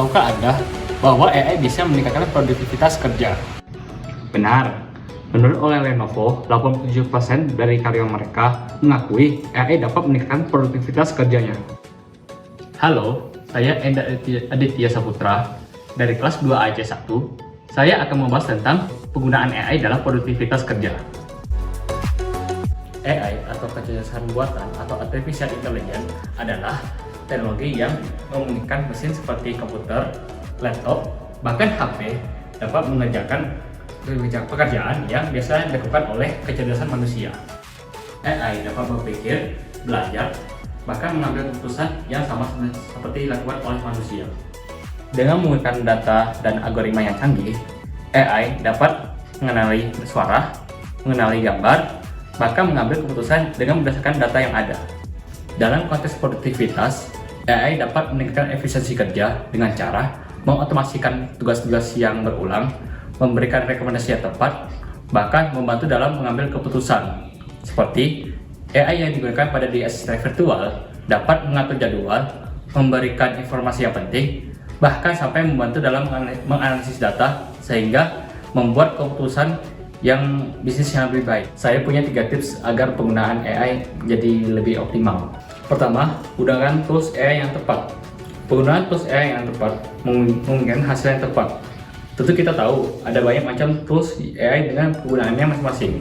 tahukah Anda bahwa AI bisa meningkatkan produktivitas kerja? Benar. Menurut oleh Lenovo, 87% dari karyawan mereka mengakui AI dapat meningkatkan produktivitas kerjanya. Halo, saya Enda Aditya Saputra dari kelas 2 AC1. Saya akan membahas tentang penggunaan AI dalam produktivitas kerja. AI atau kecerdasan buatan atau artificial intelligence adalah teknologi yang memungkinkan mesin seperti komputer, laptop, bahkan HP dapat mengerjakan pekerjaan yang biasa dilakukan oleh kecerdasan manusia. AI dapat berpikir, belajar, bahkan mengambil keputusan yang sama seperti dilakukan oleh manusia. Dengan menggunakan data dan algoritma yang canggih, AI dapat mengenali suara, mengenali gambar, bahkan mengambil keputusan dengan berdasarkan data yang ada. Dalam konteks produktivitas, AI dapat meningkatkan efisiensi kerja dengan cara mengotomasikan tugas-tugas yang berulang, memberikan rekomendasi yang tepat, bahkan membantu dalam mengambil keputusan. Seperti AI yang digunakan pada asisten virtual dapat mengatur jadwal, memberikan informasi yang penting, bahkan sampai membantu dalam menganalisis data sehingga membuat keputusan yang bisnis yang lebih baik. Saya punya 3 tips agar penggunaan AI jadi lebih optimal. Pertama, gunakan tools AI yang tepat. Penggunaan tools AI yang tepat memungkinkan hasil yang tepat. Tentu kita tahu ada banyak macam tools AI dengan penggunaannya masing-masing.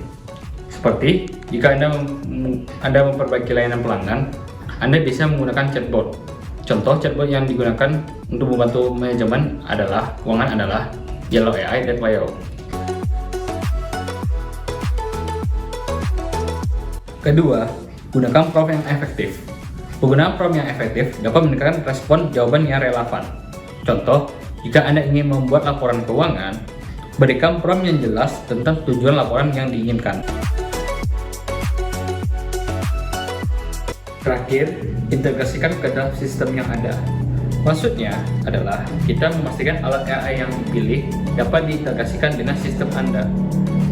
Seperti jika Anda memperbaiki layanan pelanggan, Anda bisa menggunakan chatbot. Contoh chatbot yang digunakan untuk membantu manajemen keuangan adalah YellowAI.io. Kedua, gunakan prompt yang efektif. Penggunaan prompt yang efektif dapat meningkatkan respon jawaban yang relevan. Contoh, jika Anda ingin membuat laporan keuangan, berikan prompt yang jelas tentang tujuan laporan yang diinginkan. Terakhir, integrasikan ke dalam sistem yang ada. Maksudnya adalah kita memastikan alat AI yang dipilih dapat diintegrasikan dengan sistem Anda.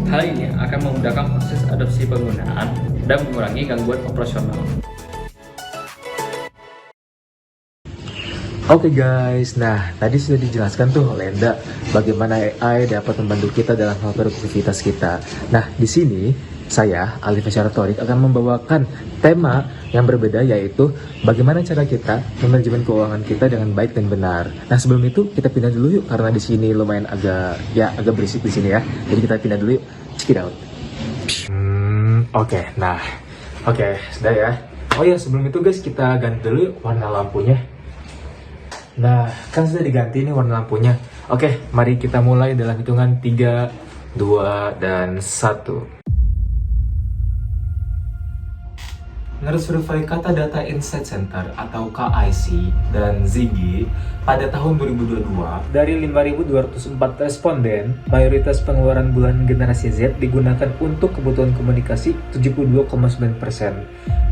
Hal ini akan memudahkan proses adopsi penggunaan dan mengurangi gangguan operasional. Oke guys, nah tadi sudah dijelaskan tuh oleh Enda bagaimana AI dapat membantu kita dalam hal produktivitas kita. Nah di sini saya Alif Syaratorik akan membawakan tema yang berbeda, yaitu bagaimana cara kita memanajemen keuangan kita dengan baik dan benar. Nah sebelum itu kita pindah dulu yuk, karena di sini lumayan agak berisik di sini ya. Jadi kita pindah dulu yuk, check it out. Oke, sudah ya. Oh ya, sebelum itu guys kita ganti dulu yuk warna lampunya. Nah, kan sudah diganti nih warna lampunya. Oke, mari kita mulai dalam hitungan 3, 2, dan 1. Menurut survei Kata Data Insight Center atau KIC dan Ziggy, pada tahun 2022, dari 5.204 responden, mayoritas pengeluaran bulanan generasi Z digunakan untuk kebutuhan komunikasi 72,9%,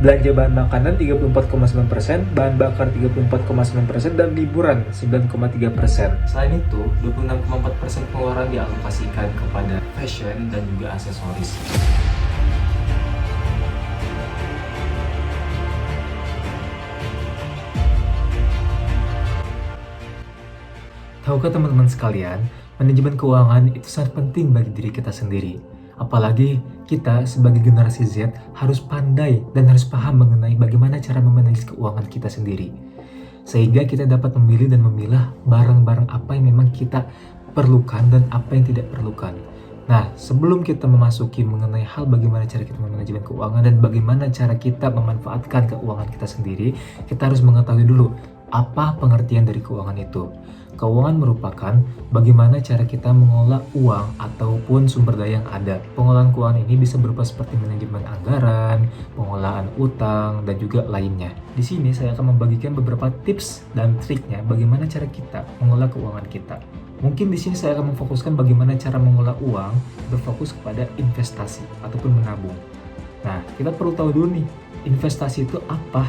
belanja bahan makanan 34,9%, bahan bakar 34,9%, dan liburan 9,3%. Selain itu, 26,4% pengeluaran dialokasikan kepada fashion dan juga aksesoris. Tahukah teman-teman sekalian, manajemen keuangan itu sangat penting bagi diri kita sendiri. Apalagi kita sebagai generasi Z harus pandai dan harus paham mengenai bagaimana cara memanage keuangan kita sendiri. Sehingga kita dapat memilih dan memilah barang-barang apa yang memang kita perlukan dan apa yang tidak perlukan. Nah, sebelum kita memasuki mengenai hal bagaimana cara kita memanajemen keuangan dan bagaimana cara kita memanfaatkan keuangan kita sendiri, kita harus mengetahui dulu apa pengertian dari keuangan itu. Keuangan merupakan bagaimana cara kita mengelola uang ataupun sumber daya yang ada. Pengolahan keuangan ini bisa berupa seperti manajemen anggaran, pengolahan utang, dan juga lainnya. Di sini saya akan membagikan beberapa tips dan triknya bagaimana cara kita mengelola keuangan kita. Mungkin di sini saya akan memfokuskan bagaimana cara mengelola uang berfokus kepada investasi ataupun menabung. Nah, kita perlu tahu dulu nih, investasi itu apa?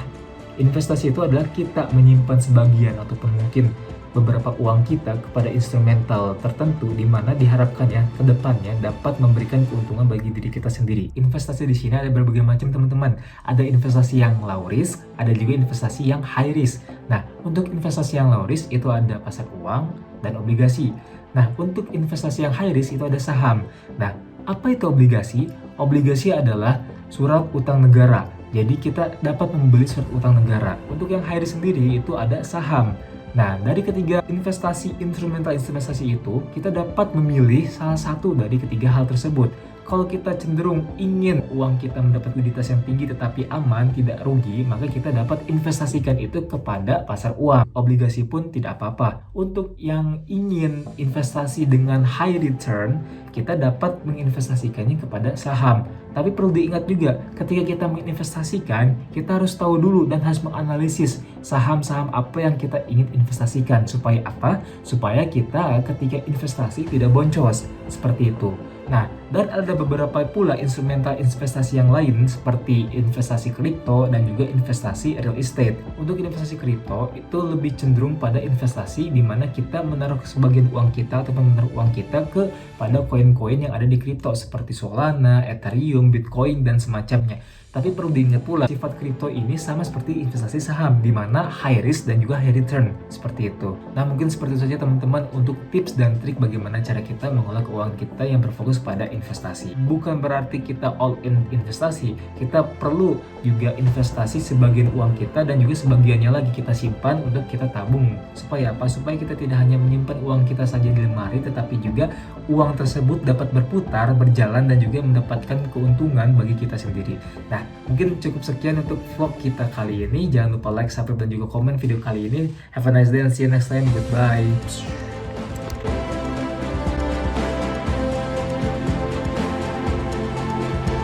Investasi itu adalah kita menyimpan sebagian ataupun mungkin beberapa uang kita kepada instrumental tertentu di mana diharapkannya ke depannya dapat memberikan keuntungan bagi diri kita sendiri. Investasi di sini ada berbagai macam teman-teman. Ada investasi yang low risk, ada juga investasi yang high risk. Nah, untuk investasi yang low risk itu ada pasar uang dan obligasi. Nah, untuk investasi yang high risk itu ada saham. Nah, apa itu obligasi? Obligasi adalah surat utang negara. Jadi kita dapat membeli surat utang negara. Untuk yang high risk sendiri itu ada saham. Nah, dari ketiga instrumental investasi itu, kita dapat memilih salah satu dari ketiga hal tersebut. Kalau kita cenderung ingin uang kita mendapat likuiditas yang tinggi tetapi aman, tidak rugi, maka kita dapat investasikan itu kepada pasar uang. Obligasi pun tidak apa-apa. Untuk yang ingin investasi dengan high return, kita dapat menginvestasikannya kepada saham. Tapi perlu diingat juga, ketika kita menginvestasikan, kita harus tahu dulu dan harus menganalisis saham-saham apa yang kita ingin investasikan. Supaya apa? Supaya kita ketika investasi tidak boncos. Seperti itu. Nah, dan ada beberapa pula instrumental investasi yang lain seperti investasi kripto dan juga investasi real estate. Untuk investasi kripto itu lebih cenderung pada investasi di mana kita menaruh sebagian uang kita atau menaruh uang kita ke pada koin-koin yang ada di kripto seperti Solana, Ethereum, Bitcoin dan semacamnya. Tapi perlu diingat pula, sifat kripto ini sama seperti investasi saham, di mana high risk dan juga high return, seperti itu. Nah, mungkin seperti itu saja teman-teman untuk tips dan trik bagaimana cara kita mengolah keuangan kita yang berfokus pada investasi. Bukan berarti kita all in investasi, kita perlu juga investasi sebagian uang kita dan juga sebagiannya lagi kita simpan untuk kita tabung. Supaya apa? Supaya kita tidak hanya menyimpan uang kita saja di lemari, tetapi juga uang tersebut dapat berputar, berjalan dan juga mendapatkan keuntungan bagi kita sendiri. Nah, mungkin cukup sekian untuk vlog kita kali ini. Jangan lupa like, subscribe, dan juga komen video kali ini. Have a nice day and see you next time. Goodbye.